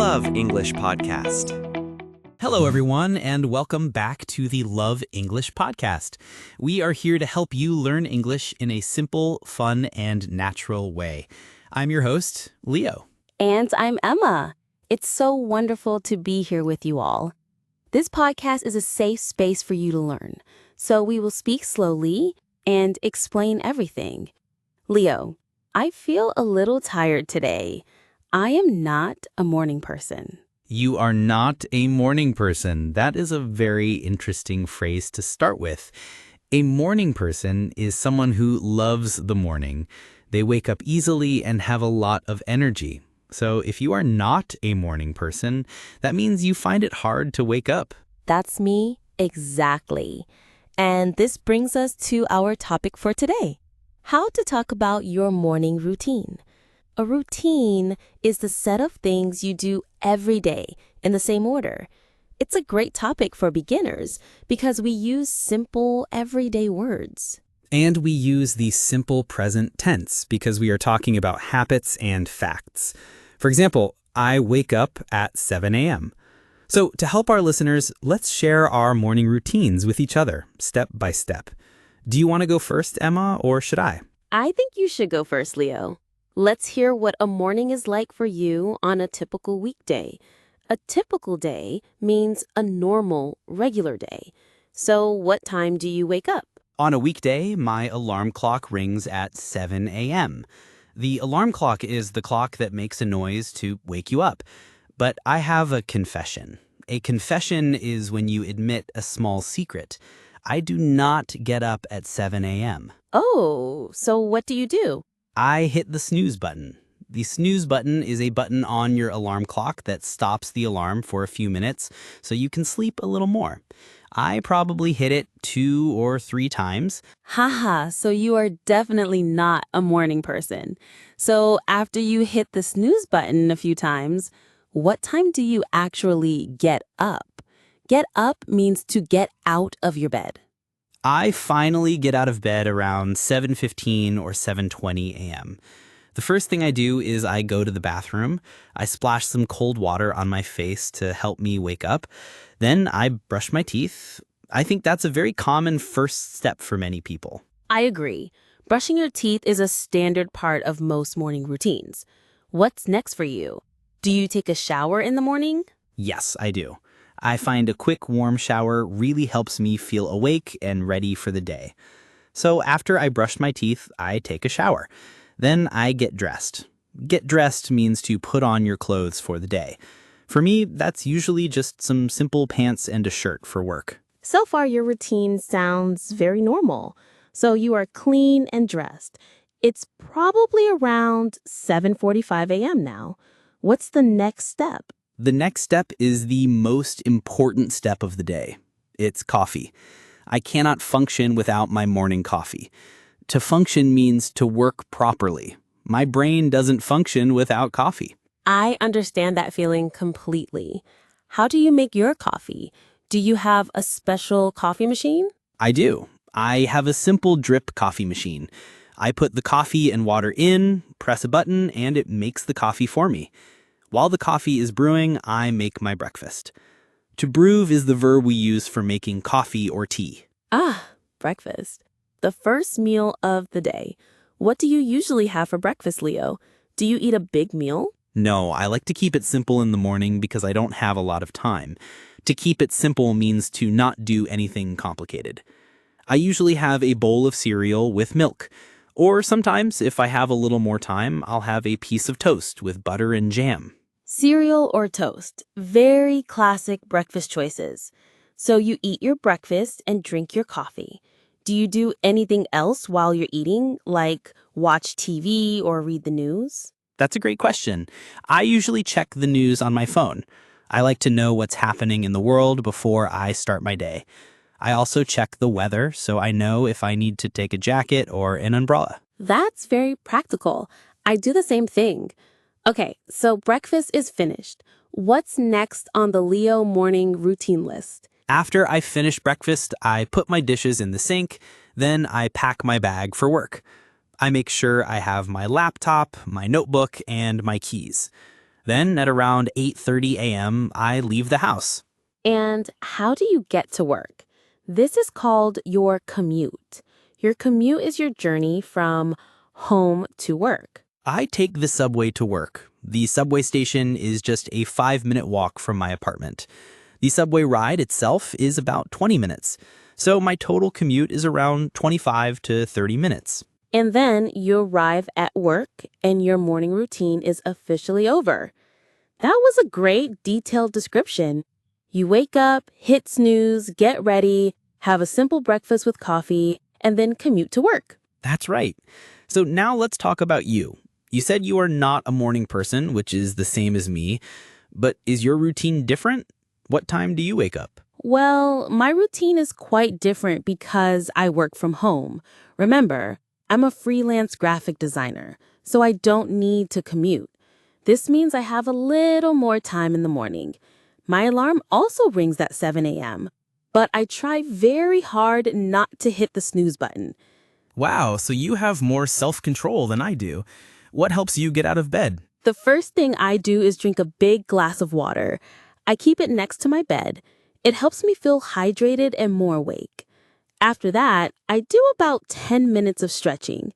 Love English Podcast. Hello, everyone, and welcome back to the Love English Podcast. We are here to help you learn English in a simple, fun, and natural way. I'm your host, Leo. And I'm Emma. It's so wonderful to be here with you all. This podcast is a safe space for you to learn, so we will speak slowly and explain everything. Leo, I feel a little tired today. I am not a morning person. You are not a morning person. That is a very interesting phrase to start with. A morning person is someone who loves the morning. They wake up easily and have a lot of energy. So if you are not a morning person, that means you find it hard to wake up. That's me, exactly. And this brings us to our topic for today. How to talk about your morning routine. A routine is the set of things you do every day in the same order. It's a great topic for beginners because we use simple, everyday words. And we use the simple present tense because we are talking about habits and facts. For example, I wake up at 7 a.m. So to help our listeners, let's share our morning routines with each other, step by step. Do you want to go first, Emma, or should I? I think you should go first, Leo. Let's hear what a morning is like for you on a typical weekday. A typical day means a normal, regular day. So what time do you wake up? On a weekday, my alarm clock rings at 7 a.m. The alarm clock is the clock that makes a noise to wake you up. But I have a confession. A confession is when you admit a small secret. I do not get up at 7 a.m. Oh, so what do you do? I hit the snooze button. The snooze button is a button on your alarm clock that stops the alarm for a few minutes so you can sleep a little more. I probably hit it 2 or 3 times. Haha, so you are definitely not a morning person. So after you hit the snooze button a few times, what time do you actually get up? Get up means to get out of your bed. I finally get out of bed around 7:15 or 7:20 a.m. The first thing I do is I go to the bathroom. I splash some cold water on my face to help me wake up. Then I brush my teeth. I think that's a very common first step for many people. I agree. Brushing your teeth is a standard part of most morning routines. What's next for you? Do you take a shower in the morning? Yes, I do. I find a quick warm shower really helps me feel awake and ready for the day. So after I brush my teeth, I take a shower. Then I get dressed. Get dressed means to put on your clothes for the day. For me, that's usually just some simple pants and a shirt for work. So far, your routine sounds very normal. So you are clean and dressed. It's probably around 7:45 a.m. now. What's the next step? The next step is the most important step of the day. It's coffee. I cannot function without my morning coffee. To function means to work properly. My brain doesn't function without coffee. I understand that feeling completely. How do you make your coffee? Do you have a special coffee machine? I do. I have a simple drip coffee machine. I put the coffee and water in, press a button, and it makes the coffee for me. While the coffee is brewing, I make my breakfast. To brew is the verb we use for making coffee or tea. Ah, breakfast. The first meal of the day. What do you usually have for breakfast, Leo? Do you eat a big meal? No, I like to keep it simple in the morning because I don't have a lot of time. To keep it simple means to not do anything complicated. I usually have a bowl of cereal with milk. Or sometimes, if I have a little more time, I'll have a piece of toast with butter and jam. Cereal or toast. Very classic breakfast choices. So you eat your breakfast and drink your coffee. Do you do anything else while you're eating, like watch TV or read the news? That's a great question. I usually check the news on my phone. I like to know what's happening in the world before I start my day. I also check the weather so I know if I need to take a jacket or an umbrella. That's very practical. I do the same thing. Okay, so breakfast is finished. What's next on the Leo morning routine list? After I finish breakfast, I put my dishes in the sink, then I pack my bag for work. I make sure I have my laptop, my notebook, and my keys. Then at around 8:30 a.m., I leave the house. And how do you get to work? This is called your commute. Your commute is your journey from home to work. I take the subway to work. The subway station is just a 5-minute walk from my apartment. The subway ride itself is about 20 minutes. So my total commute is around 25 to 30 minutes. And then you arrive at work and your morning routine is officially over. That was a great, detailed description. You wake up, hit snooze, get ready, have a simple breakfast with coffee, and then commute to work. That's right. So now let's talk about you. You said you are not a morning person, which is the same as me, but is your routine different? What time do you wake up? Well, my routine is quite different because I work from home. Remember, I'm a freelance graphic designer, so I don't need to commute. This means I have a little more time in the morning. My alarm also rings at 7 a.m., but I try very hard not to hit the snooze button. Wow, so you have more self-control than I do. What helps you get out of bed? The first thing I do is drink a big glass of water. I keep it next to my bed. It helps me feel hydrated and more awake. After that, I do about 10 minutes of stretching.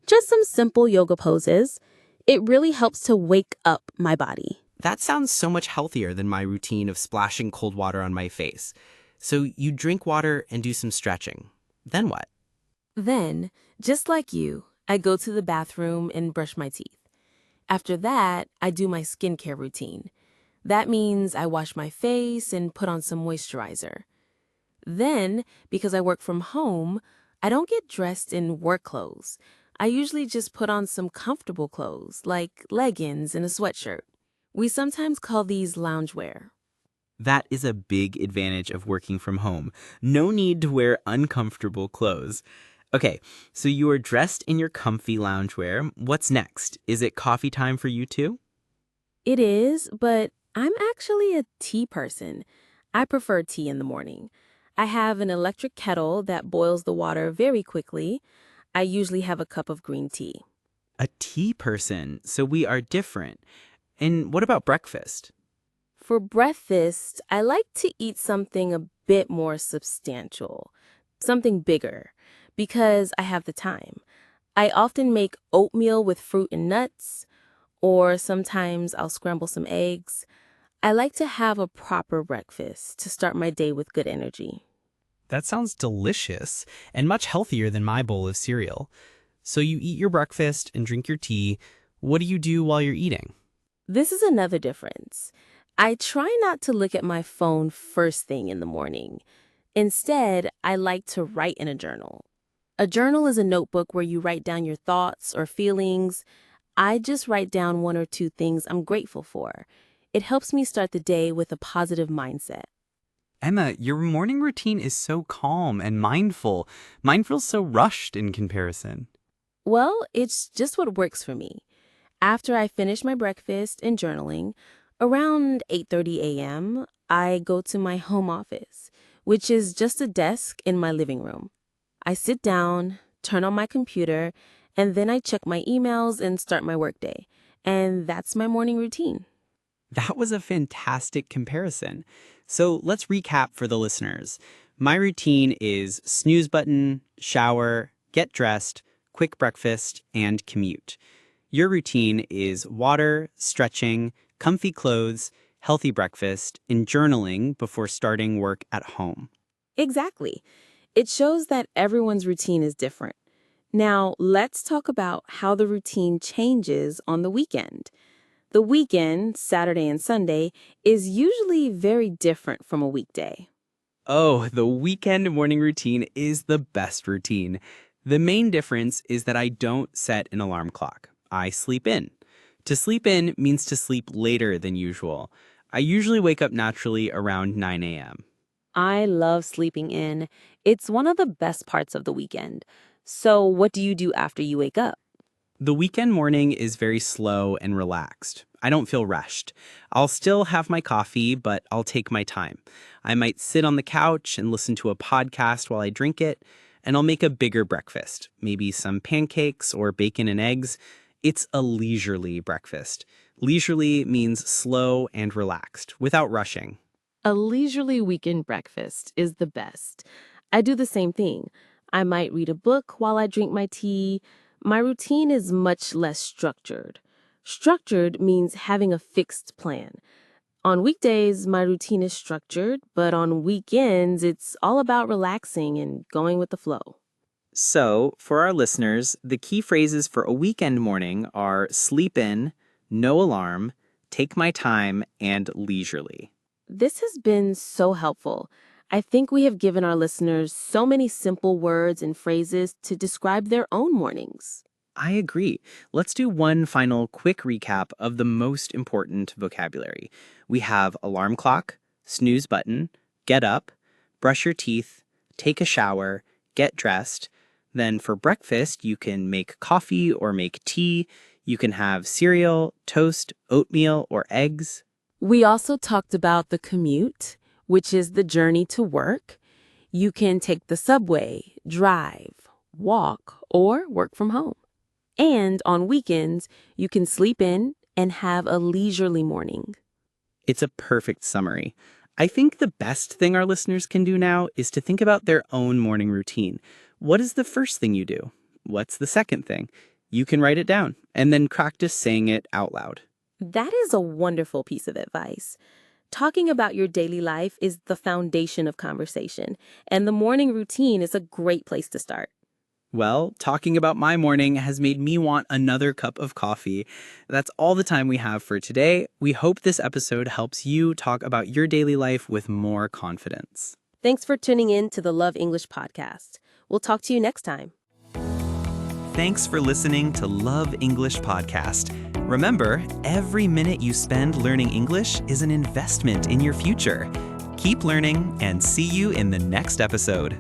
Just some simple yoga poses. It really helps to wake up my body. That sounds so much healthier than my routine of splashing cold water on my face. So you drink water and do some stretching. Then what? Then, just like you, I go to the bathroom and brush my teeth. After that, I do my skincare routine. That means I wash my face and put on some moisturizer. Then, because I work from home, I don't get dressed in work clothes. I usually just put on some comfortable clothes, like leggings and a sweatshirt. We sometimes call these loungewear. That is a big advantage of working from home. No need to wear uncomfortable clothes. Okay, so you are dressed in your comfy loungewear. What's next? Is it coffee time for you too? It is, but I'm actually a tea person. I prefer tea in the morning. I have an electric kettle that boils the water very quickly. I usually have a cup of green tea. A tea person, so we are different. And what about breakfast? For breakfast, I like to eat something a bit more substantial, something bigger, because I have the time. I often make oatmeal with fruit and nuts, or sometimes I'll scramble some eggs. I like to have a proper breakfast to start my day with good energy. That sounds delicious and much healthier than my bowl of cereal. So you eat your breakfast and drink your tea. What do you do while you're eating? This is another difference. I try not to look at my phone first thing in the morning. Instead, I like to write in a journal. A journal is a notebook where you write down your thoughts or feelings. I just write down 1 or 2 things I'm grateful for. It helps me start the day with a positive mindset. Emma, your morning routine is so calm and mindful. Mine feels so rushed in comparison. Well, it's just what works for me. After I finish my breakfast and journaling, around 8:30 a.m., I go to my home office, which is just a desk in my living room. I sit down, turn on my computer, and then I check my emails and start my workday. And that's my morning routine. That was a fantastic comparison. So let's recap for the listeners. My routine is snooze button, shower, get dressed, quick breakfast, and commute. Your routine is water, stretching, comfy clothes, healthy breakfast, and journaling before starting work at home. Exactly. It shows that everyone's routine is different. Now, let's talk about how the routine changes on the weekend. The weekend, Saturday and Sunday, is usually very different from a weekday. Oh, the weekend morning routine is the best routine. The main difference is that I don't set an alarm clock. I sleep in. To sleep in means to sleep later than usual. I usually wake up naturally around 9 a.m. I love sleeping in. It's one of the best parts of the weekend. So, what do you do after you wake up? The weekend morning is very slow and relaxed. I don't feel rushed. I'll still have my coffee, but I'll take my time. I might sit on the couch and listen to a podcast while I drink it, and I'll make a bigger breakfast, maybe some pancakes or bacon and eggs. It's a leisurely breakfast. Leisurely means slow and relaxed, without rushing. A leisurely weekend breakfast is the best. I do the same thing. I might read a book while I drink my tea. My routine is much less structured. Structured means having a fixed plan. On weekdays, my routine is structured, but on weekends, it's all about relaxing and going with the flow. So, for our listeners, the key phrases for a weekend morning are sleep in, no alarm, take my time, and leisurely. This has been so helpful. I think we have given our listeners so many simple words and phrases to describe their own mornings. I agree. Let's do one final quick recap of the most important vocabulary. We have alarm clock, snooze button, get up, brush your teeth, take a shower, get dressed. Then for breakfast, you can make coffee or make tea. You can have cereal, toast, oatmeal, or eggs. We also talked about the commute, which is the journey to work. You can take the subway, drive, walk, or work from home. And on weekends, you can sleep in and have a leisurely morning. It's a perfect summary. I think the best thing our listeners can do now is to think about their own morning routine. What is the first thing you do? What's the second thing? You can write it down and then practice saying it out loud. That is a wonderful piece of advice. Talking about your daily life is the foundation of conversation, and the morning routine is a great place to start. Well, talking about my morning has made me want another cup of coffee. That's all the time we have for today. We hope this episode helps you talk about your daily life with more confidence. Thanks for tuning in to the Love English podcast. We'll talk to you next time. Thanks for listening to Love English Podcast. Remember, every minute you spend learning English is an investment in your future. Keep learning and see you in the next episode.